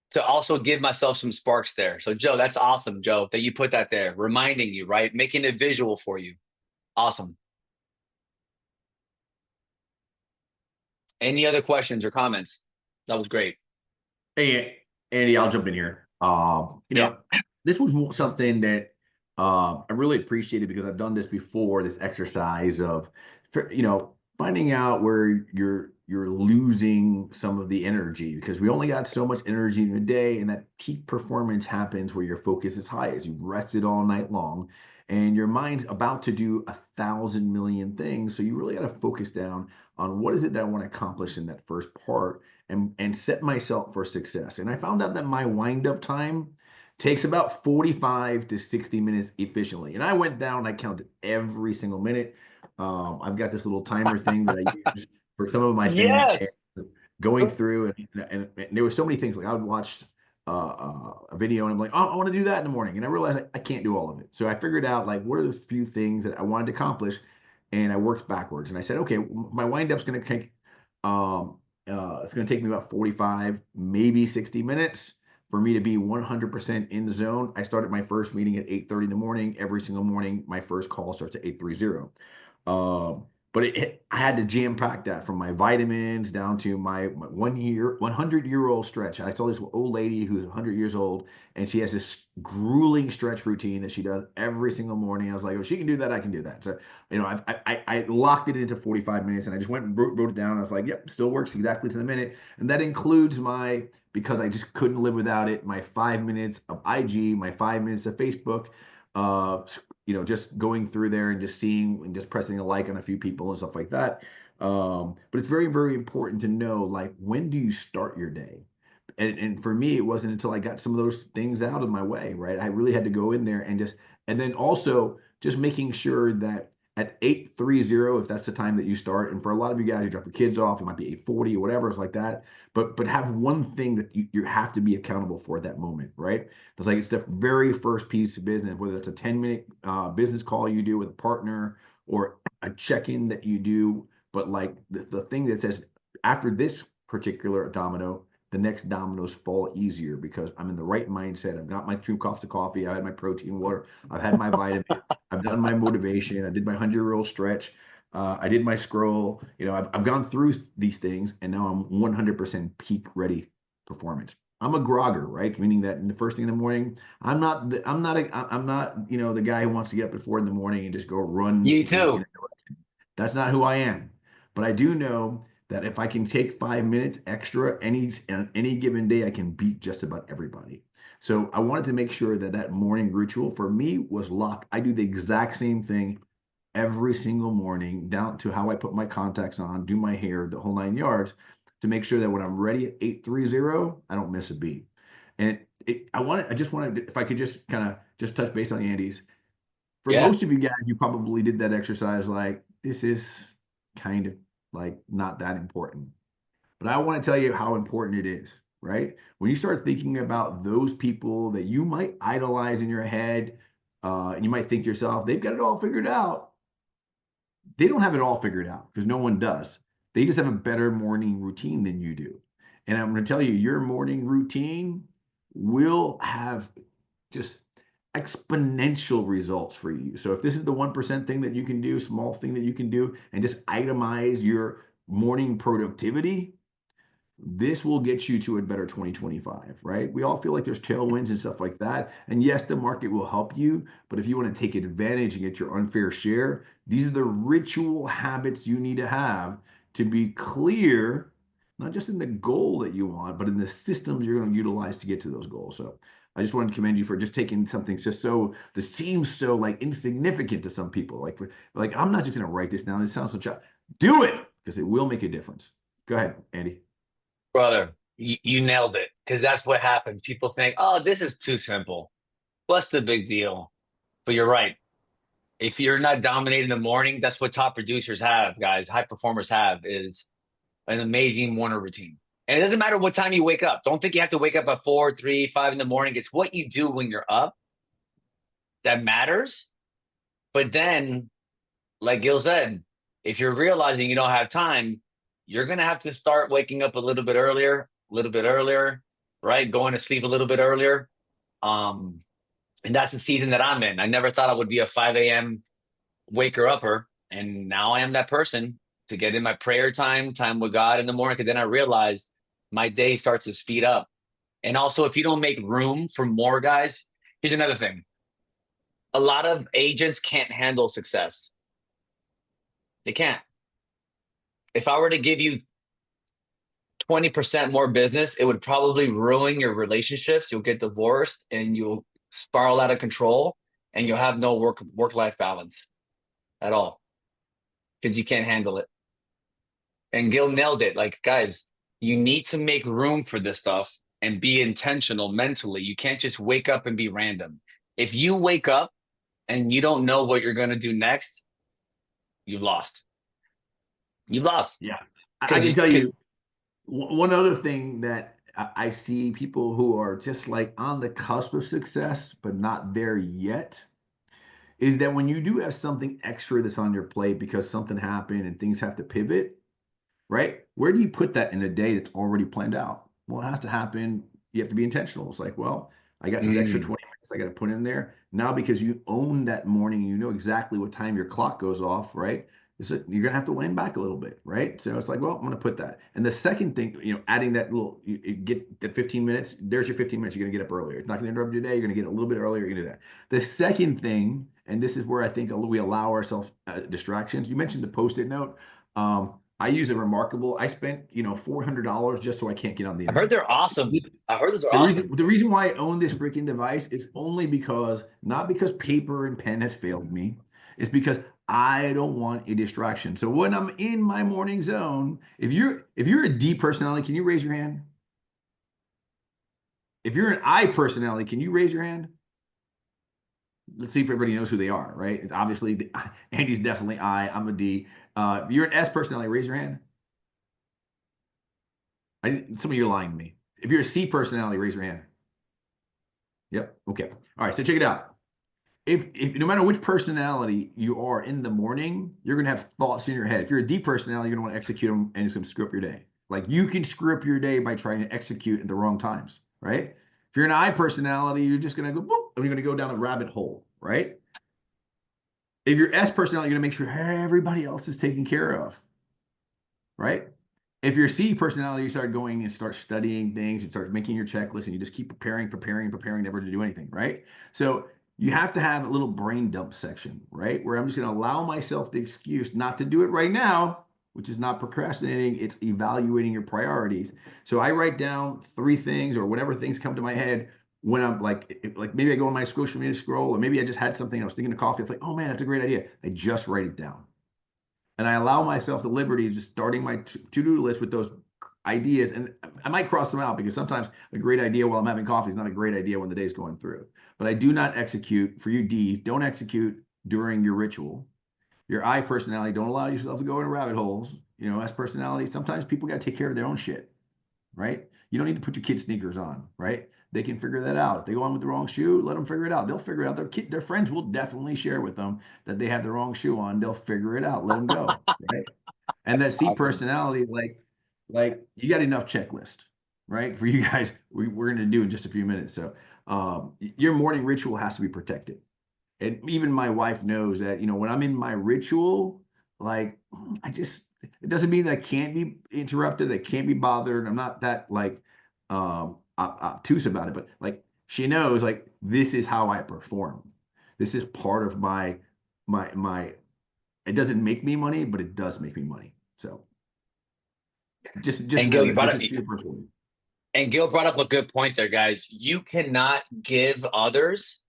to also give myself some sparks there. So Joe, that's awesome, Joe, that you put that there, reminding you, right? Making it visual for you. Awesome. Any other questions or comments? That was great. Hey, Andy, I'll jump in here. This was something that I really appreciated because I've done this before, this exercise of, finding out where you're losing some of the energy, because we only got so much energy in a day, and that peak performance happens where your focus is highest. You rested all night long, and your mind's about to do 1,000 million things. So you really got to focus down on what is it that I want to accomplish in that first part, and set myself for success. And I found out that my wind up time takes about 45 to 60 minutes efficiently. And I went down, I counted every single minute. I've got this little timer thing that I use for some of my things. Yes. And going through, and there were so many things. Like I would watch a video and I'm like, oh, I want to do that in the morning. And I realized I can't do all of it. So I figured out, like, what are the few things that I wanted to accomplish? And I worked backwards. And I said, okay, my wind up's going to take, it's going to take me about 45, maybe 60 minutes for me to be 100% in the zone. I started my first meeting at 8:30 in the morning. Every single morning, my first call starts at 8:30. But I had to jam pack that from my vitamins down to my 100-year-old stretch. I saw this old lady who's 100 years old, and she has this grueling stretch routine that she does every single morning. I was like, oh, she can do that, I can do that. So, I locked it into 45 minutes, and I just went and wrote it down. I was like, yep, still works exactly to the minute. And that includes because I just couldn't live without it, my 5 minutes of IG, my 5 minutes of Facebook, just going through there and just seeing and just pressing a like on a few people and stuff like that. But it's very, very important to know, like, when do you start your day? And for me, it wasn't until I got some of those things out of my way, right? I really had to go in there and then also just making sure that at 8:30, if that's the time that you start, and for a lot of you guys, you drop your kids off, it might be 8:40 or whatever, it's like that. But have one thing that you have to be accountable for at that moment, right? It's like it's the very first piece of business, whether it's a 10-minute business call you do with a partner or a check-in that you do. But like the thing that says after this particular domino, the next dominoes fall easier because I'm in the right mindset. I've got my 2 cups of coffee. I had my protein water. I've had my vitamin. I've done my motivation. I did my 100-year-old stretch. I did my scroll. I've gone through these things, and now I'm 100% peak ready performance. I'm a grogger, right? Meaning that in the first thing in the morning, I'm not the guy who wants to get up at 4 in the morning and just go run. You too. That's not who I am. But I do know that if I can take 5 minutes extra on any given day, I can beat just about everybody. So I wanted to make sure that that morning ritual for me was locked. I do the exact same thing every single morning, down to how I put my contacts on, do my hair, the whole 9 yards, to make sure that when I'm ready at 8:30, I don't miss a beat. And I just wanted, if I could just kind of just touch base on Andy's. For Yeah. most of you guys, you probably did that exercise like, this is kind of like not that important. But I want to tell you how important it is, right? When you start thinking about those people that you might idolize in your head, and you might think to yourself, they've got it all figured out. They don't have it all figured out because no one does. They just have a better morning routine than you do. And I'm going to tell you, your morning routine will have just exponential results for you. So if this is the 1% thing that you can do, small thing that you can do, and just itemize your morning productivity, this will get you to a better 2025, right? We all feel like there's tailwinds and stuff like that. And yes, the market will help you, but if you want to take advantage and get your unfair share, these are the ritual habits you need to have to be clear, not just in the goal that you want, but in the systems you're going to utilize to get to those goals. So I just wanted to commend you for just taking something just so that seems so like insignificant to some people. Like I'm not just going to write this down. It sounds so do it because it will make a difference. Go ahead, Andy. Brother, you nailed it. Because that's what happens. People think, oh, this is too simple. What's the big deal? But you're right. If you're not dominating the morning, that's what top producers have, guys. High performers have is an amazing morning routine. And it doesn't matter what time you wake up. Don't think you have to wake up at 4, 3, 5 in the morning. It's what you do when you're up that matters. But then, like Gil said, if you're realizing you don't have time, you're going to have to start waking up a little bit earlier, right? Going to sleep a little bit earlier. And that's the season that I'm in. I never thought I would be a 5 a.m. waker upper. And now I am that person to get in my prayer time with God in the morning. And then I realized my day starts to speed up. And also, if you don't make room for more guys, here's another thing. A lot of agents can't handle success. They can't. If I were to give you 20% more business, it would probably ruin your relationships. You'll get divorced and you'll spiral out of control and you'll have no work-life balance at all because you can't handle it. And Gil nailed it. Like, guys, you need to make room for this stuff and be intentional mentally. You can't just wake up and be random. If you wake up and you don't know what you're going to do next, you lost. You lost. Yeah. I can tell you one other thing that I see people who are just like on the cusp of success, but not there yet, is that when you do have something extra that's on your plate because something happened and things have to pivot, right? Where do you put that in a day that's already planned out? Well, it has to happen. You have to be intentional. It's like, well, I got this extra 20 minutes I got to put in there. Now, because you own that morning, you know exactly what time your clock goes off, right? You're going to have to lean back a little bit, right? So it's like, well, I'm going to put that. And the second thing, adding that little, you get that 15 minutes, there's your 15 minutes. You're going to get up earlier. It's not going to interrupt your day. You're going to get a little bit earlier. You're going to do that. The second thing, and this is where I think we allow ourselves distractions. You mentioned the Post-it note. I use a remarkable. I spent $400 just so I can't get on the I've internet. heard they're awesome. I heard those are The awesome. reason why I own this freaking device is only because, not because paper and pen has failed me, it's because I don't want a distraction. So when I'm in my morning zone, if you're a D personality, can you raise your hand? If you're an I personality, can you raise your hand? Let's see if everybody knows who they are, right? It's obviously Andy's definitely I. I'm a D. If you're an S personality, raise your hand. Some of you are lying to me. If you're a C personality, raise your hand. Yep. Okay. All right. So check it out. If no matter which personality you are in the morning, you're gonna have thoughts in your head. If you're a D personality, you're gonna want to execute them, and it's gonna screw up your day. Like you can screw up your day by trying to execute at the wrong times, right? If you're an I personality, you're just gonna go boop, and you're gonna go down a rabbit hole, right? If you're S personality, you're gonna make sure everybody else is taken care of, right? If you're C personality, you start going and start studying things, you start making your checklist, and you just keep preparing, never to do anything, right? So you have to have a little brain dump section, right? Where I'm just going to allow myself the excuse not to do it right now, which is not procrastinating. It's evaluating your priorities. So I write down 3 things or whatever things come to my head when I'm like maybe I go on my social media scroll, or maybe I just had something I was thinking of coffee. It's like, oh man, that's a great idea. I just write it down. And I allow myself the liberty of just starting my to-do list with those ideas. And I might cross them out because sometimes a great idea while I'm having coffee is not a great idea when the day's going through. But I do not execute, for you D's, don't execute during your ritual. Your I personality, don't allow yourself to go into rabbit holes. S personality, sometimes people got to take care of their own shit, right? You don't need to put your kids' sneakers on, right? They can figure that out. If they go on with the wrong shoe, let them figure it out. They'll figure it out. Their friends will definitely share with them that they have the wrong shoe on. They'll figure it out. Let them go, right? And that C Awesome. personality, like you got enough checklist, right? For you guys, we're going to do in just a few minutes. So your morning ritual has to be protected. And even my wife knows that, when I'm in my ritual, like it doesn't mean that I can't be interrupted. I can't be bothered. I'm not that obtuse about it, but like she knows like this is how I perform. This is part of my it doesn't make me money, but it does make me money. So just And know Gil, you this. brought This up is for your personal. and Gil brought up a good point there, guys. You cannot give others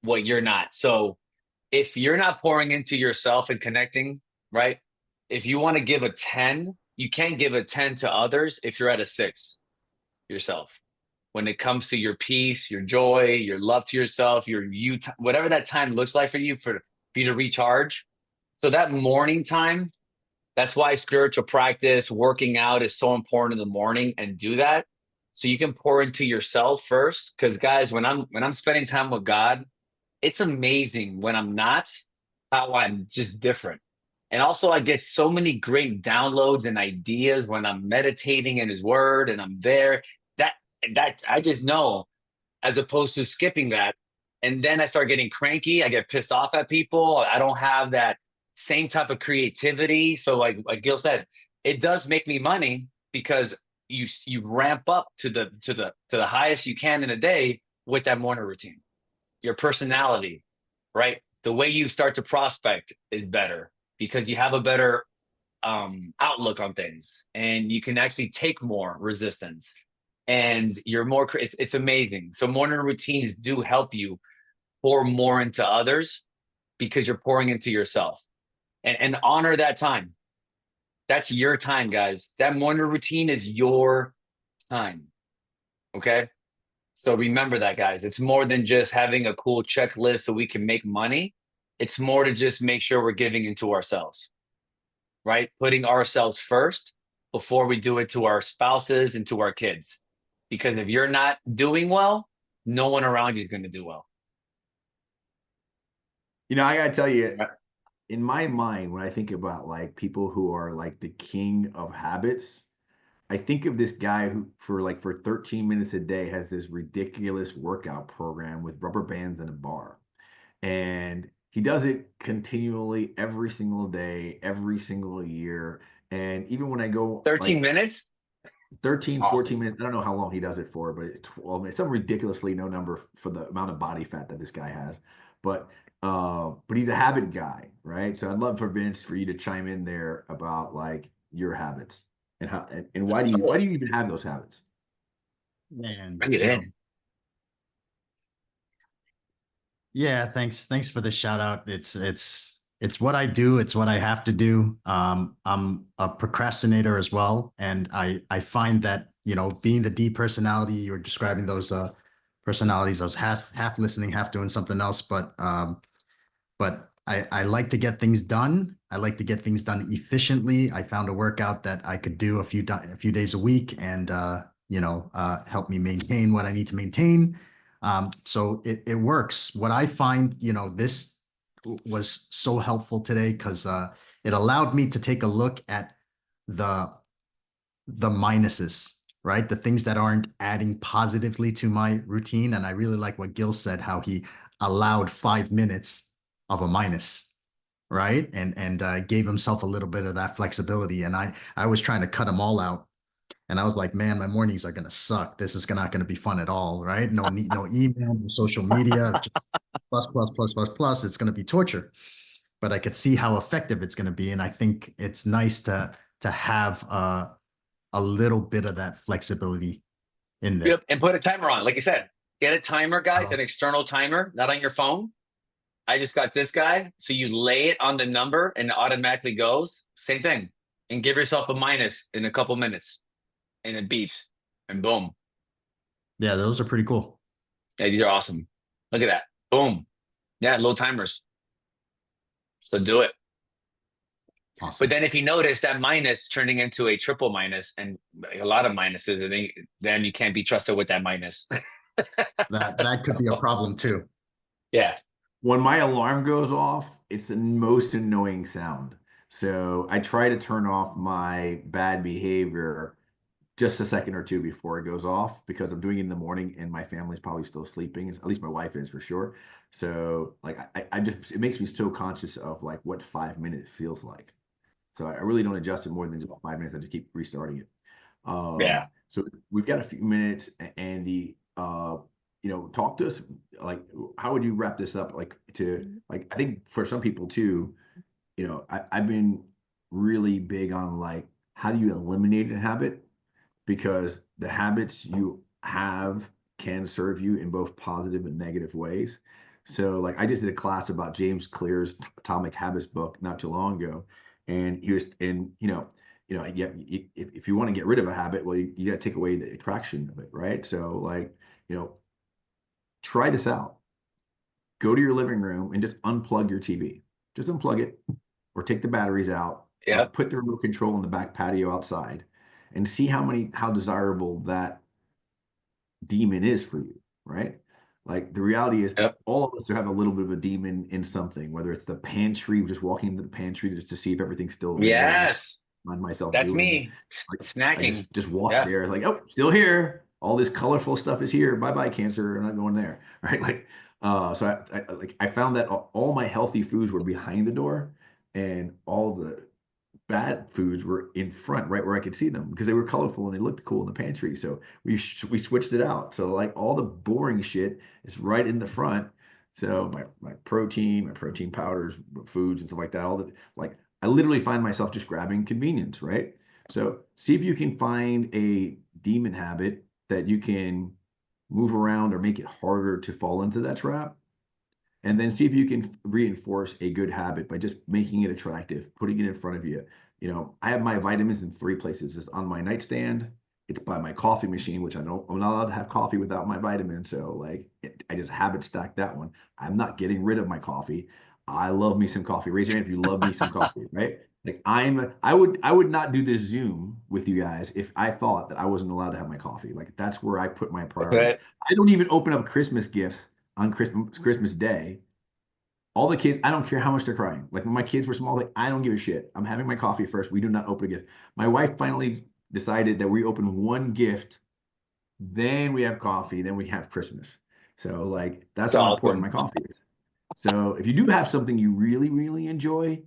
what you're not. So if you're not pouring into yourself and connecting, right? If you want to give a 10, you can't give a 10 to others if you're at a 6 yourself. When it comes to your peace, your joy, your love to yourself, whatever that time looks like for you for you to recharge. So that morning time, that's why spiritual practice, working out is so important in the morning, and do that so you can pour into yourself first. Because guys, when I'm spending time with God, it's amazing when I'm not, how I'm just different. And also I get so many great downloads and ideas when I'm meditating in his word and I'm there. That that I just know, as opposed to skipping that. And then I start getting cranky. I get pissed off at people. I don't have that same type of creativity. So like Gil said, it does make me money because you ramp up to the highest you can in a day with that morning routine. Your personality, right? The way you start to prospect is better because you have a better outlook on things, and you can actually take more resistance, and you're more. It's amazing. So morning routines do help you pour more into others because you're pouring into yourself, and honor that time. That's your time, guys. That morning routine is your time. Okay. So remember that, guys. It's more than just having a cool checklist so we can make money. It's more to just make sure we're giving into ourselves, right? Putting ourselves first before we do it to our spouses and to our kids. Because if you're not doing well, no one around you is going to do well. I gotta tell you, Right. in my mind, when I think about like people who are like the king of habits, I think of this guy who for 13 minutes a day has this ridiculous workout program with rubber bands and a bar. And he does it continually every single day, every single year. And even when I go 13 like minutes? 13, 14 Awesome. minutes, I don't know how long he does it for, but it's 12 minutes, some ridiculously no number for the amount of body fat that this guy has. But he's a habit guy, right? So I'd love for Vince for you to chime in there about like your habits and how and why Let's do you go. even have those habits? Man, Bring it in. yeah, thanks for the shout out. It's what I do, it's what I have to do. I'm a procrastinator as well, and I find that, being the D personality, you're describing those personalities, those half listening, half doing something else, but I like to get things done. I like to get things done efficiently. I found a workout that I could do a few days a week, and help me maintain what I need to maintain. So it works. What I find, this was so helpful today because it allowed me to take a look at the minuses, right? The things that aren't adding positively to my routine. And I really like what Gil said, how he allowed 5 minutes of a minus, right? And gave himself a little bit of that flexibility. And I was trying to cut them all out. And I was like, man, my mornings are gonna suck. This is not gonna be fun at all, right? No email, no social media, just plus, plus, plus, plus, plus. It's gonna be torture. But I could see how effective it's gonna be. And I think it's nice to to have a little bit of that flexibility in there. Yep. And put a timer on. Like I said, get a timer, guys, Oh. an external timer, not on your phone. I just got this guy. So you lay it on the number and it automatically goes. Same thing. And give yourself a minus in a couple minutes. And it beeps. And boom. Yeah, those are pretty cool. Yeah, these are awesome. Look at that. Boom. Yeah, low timers. So do it. Awesome. But then if you notice that minus turning into a triple minus and a lot of minuses, then you can't be trusted with that minus. that could be a problem too. Yeah. When my alarm goes off, it's the most annoying sound. So I try to turn off my bad behavior just a second or two before it goes off because I'm doing it in the morning and my family's probably still sleeping. At least my wife is for sure. So like I just it makes me so conscious of like what 5 minutes feels like. So I really don't adjust it more than just 5 minutes. I just keep restarting it. Yeah. So we've got a few minutes, Andy. Talk to us. Like, how would you wrap this up? Like, I think for some people too, I've been really big on like, how do you eliminate a habit? Because the habits you have can serve you in both positive and negative ways. So, like, I just did a class about James Clear's Atomic Habits book not too long ago, and yeah, if you want to get rid of a habit, well, you got to take away the attraction of it, right? So, like, try this out. Go to your living room and just unplug your TV. Just unplug it, or take the batteries out, or Yep. put the remote control in the back patio outside, and see how desirable that demon is for you, right? Like the reality is Yep. all of us have a little bit of a demon in something, whether it's the pantry, just walking into the pantry just to see if everything's still there. Yes. Find myself That's doing. me. Like, I Snacking. just walk Yeah. there. It's like, oh, still here. All this colorful stuff is here. Bye bye, cancer. I'm not going there. Right. Like, so I found that all my healthy foods were behind the door and all the bad foods were in front, right where I could see them because they were colorful and they looked cool in the pantry. So we switched it out. So like all the boring shit is right in the front. So my protein powders, foods and stuff like that, all the like I literally find myself just grabbing convenience, right? So see if you can find a demon habit that you can move around or make it harder to fall into that trap. And then see if you can reinforce a good habit by just making it attractive, putting it in front of you. I have my vitamins in 3 places. It's on my nightstand. It's by my coffee machine, which I'm not allowed to have coffee without my vitamins. So like, I just habit stack that one. I'm not getting rid of my coffee. I love me some coffee. Raise your hand if you love me some coffee, right? Like I would not do this Zoom with you guys if I thought that I wasn't allowed to have my coffee. Like that's where I put my priorities. But I don't even open up Christmas gifts on Christmas Day. All the kids, I don't care how much they're crying. Like when my kids were small, like I don't give a shit. I'm having my coffee first. We do not open a gift. My wife finally decided that we open one gift, then we have coffee, then we have Christmas. So like that's it's how important awesome. my coffee is. So if you do have something you really, really enjoy,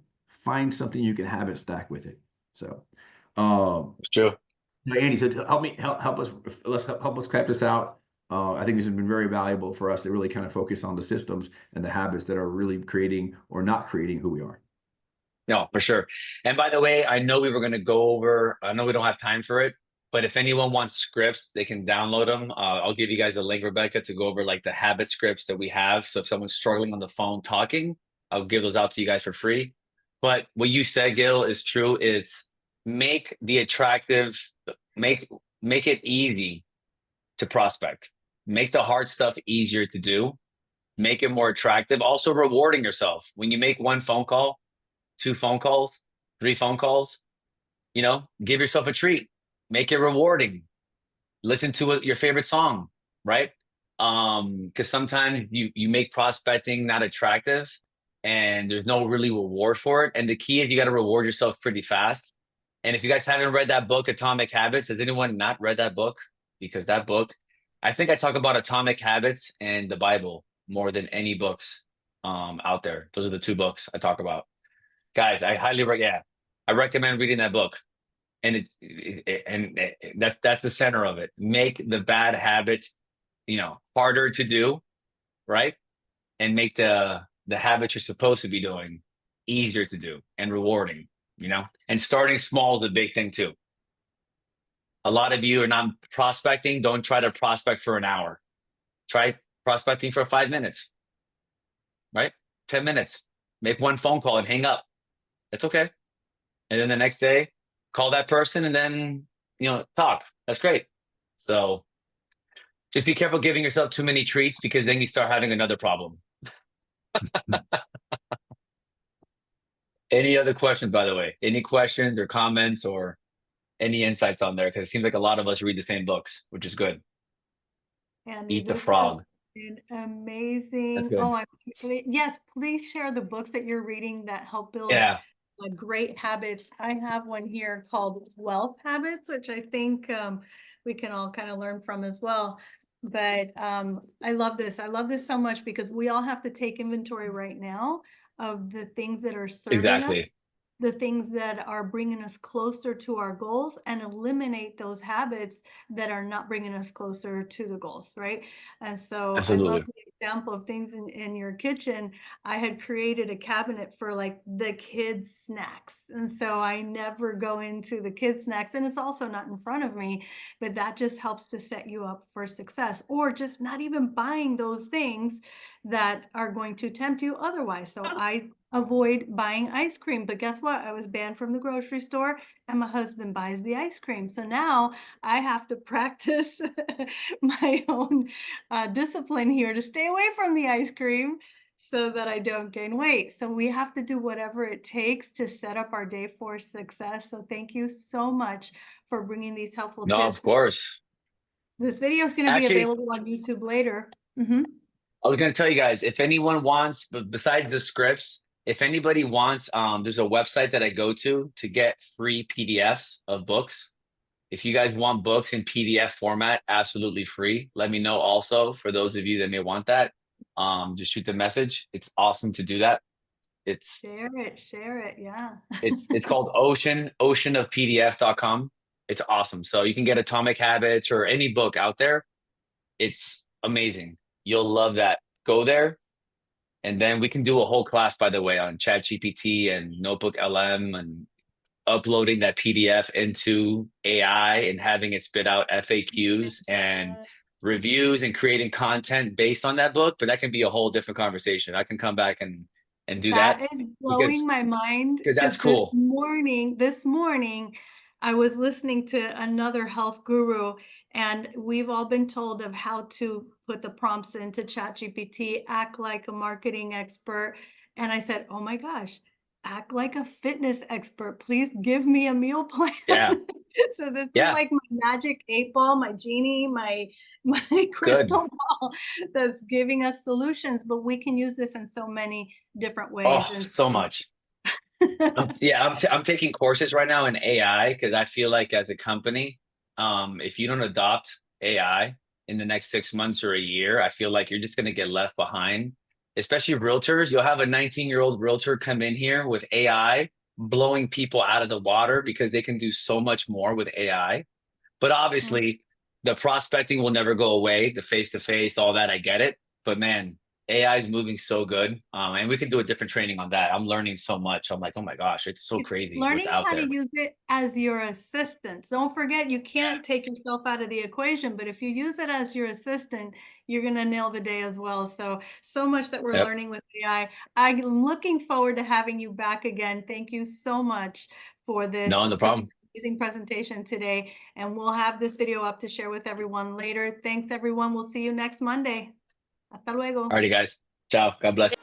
find something you can have it stack with it. So It's true. Andy, so to help us, help us craft this out. I think this has been very valuable for us to really kind of focus on the systems and the habits that are really creating or not creating who we are. No, for sure. And by the way, I know we were going to go over, I know we don't have time for it, but if anyone wants scripts, they can download them. I'll give you guys a link, Rebecca, to go over like the habit scripts that we have. So if someone's struggling on the phone talking, I'll give those out to you guys for free. But what you said, Gil, is true. It's make the attractive, make it easy to prospect. Make the hard stuff easier to do. Make it more attractive. Also rewarding yourself. When you make 1 phone call, 2 phone calls, 3 phone calls, give yourself a treat. Make it rewarding. Listen to your favorite song, right? Because sometimes you make prospecting not attractive and there's no really reward for it. And the key is you got to reward yourself pretty fast. And if you guys haven't read that book, Atomic Habits, has anyone not read that book? Because that book, I think I talk about Atomic Habits and the Bible more than any books out there. Those are the 2 books I talk about. Guys, I recommend reading that book. And that's the center of it. Make the bad habits, harder to do, right? And make the habits you're supposed to be doing easier to do and rewarding. you know, and starting small is a big thing too. A lot of you are not prospecting. Don't try to prospect for an hour. Try prospecting for 5 minutes, right? 10 minutes. Make one phone call and hang up. That's okay. And then the next day, call that person and then, you know, talk. That's great. So just be careful giving yourself too many treats, because then you start having another problem. Any other questions, by the way? Any questions or comments or any insights on there? Because it seems like a lot of us read the same books, which is good. Andy, Eat the this has frog. been That's amazing. good. Oh, yes, please share the books that you're reading that help build Yeah, great habits. I have one here called Wealth Habits, which I think we can all kind of learn from as well. But I love this. I love this so much because we all have to take inventory right now of the things that are serving us, exactly. the things that are bringing us closer to our goals, and eliminate those habits that are not bringing us closer to the goals, right? And so I love Absolutely. the example of things in your kitchen. I had created a cabinet for like the kids snacks, and so I never go into the kids snacks, and it's also not in front of me, but that just helps to set you up for success, or just not even buying those things that are going to tempt you otherwise. So I avoid buying ice cream, but guess what? I was banned from the grocery store and my husband buys the ice cream. So now I have to practice my own discipline here to stay away from the ice cream so that I don't gain weight. So we have to do whatever it takes to set up our day for success. So thank you so much for bringing these helpful No, of tips. course. This video is going to be Actually, available on YouTube later. Mhm. I was going to tell you guys, if anyone wants, besides the scripts, if anybody wants, there's a website that I go to get free PDFs of books. If you guys want books in PDF format, absolutely free. Let me know also, for those of you that may want that. Just shoot the message. It's awesome to do that. It's Share it. Yeah. it's called oceanofpdf.com. It's awesome. So you can get Atomic Habits or any book out there. It's amazing. You'll love that. Go there. And then we can do a whole class, by the way, on ChatGPT and Notebook LM, and uploading that PDF into AI and having it spit out FAQs and reviews and creating content based on that book. But that can be a whole different conversation. I can come back and do that, That is because blowing my mind that's because cool. this morning, I was listening to another health guru, and we've all been told of how to put the prompts into ChatGPT, act like a marketing expert. And I said, oh my gosh, act like a fitness expert. Please give me a meal plan. Yeah. So this is Yeah. like my magic 8 ball, my genie, my Good. crystal ball that's giving us solutions, but we can use this in so many different ways. Oh, And so much. I'm taking courses right now in AI, because I feel like as a company, if you don't adopt AI in the next 6 months or a year, I feel like you're just going to get left behind. Especially realtors, you'll have a 19-year-old realtor come in here with AI, blowing people out of the water because they can do so much more with AI. But obviously, the prospecting will never go away. The face-to-face, all that, I get it. But man, AI is moving so good, and we can do a different training on that. I'm learning so much. I'm like, oh my gosh, it's so It's crazy what's learning out how to there. use it as your assistant. Don't forget, you can't take yourself out of the equation, but if you use it as your assistant, you're going to nail the day as well. So much that we're Yep. learning with AI. I'm looking forward to having you back again. Thank you so much for this No problem. amazing presentation today. And we'll have this video up to share with everyone later. Thanks, everyone. We'll see you next Monday. Hasta luego. Alrighty, guys. Ciao. God bless.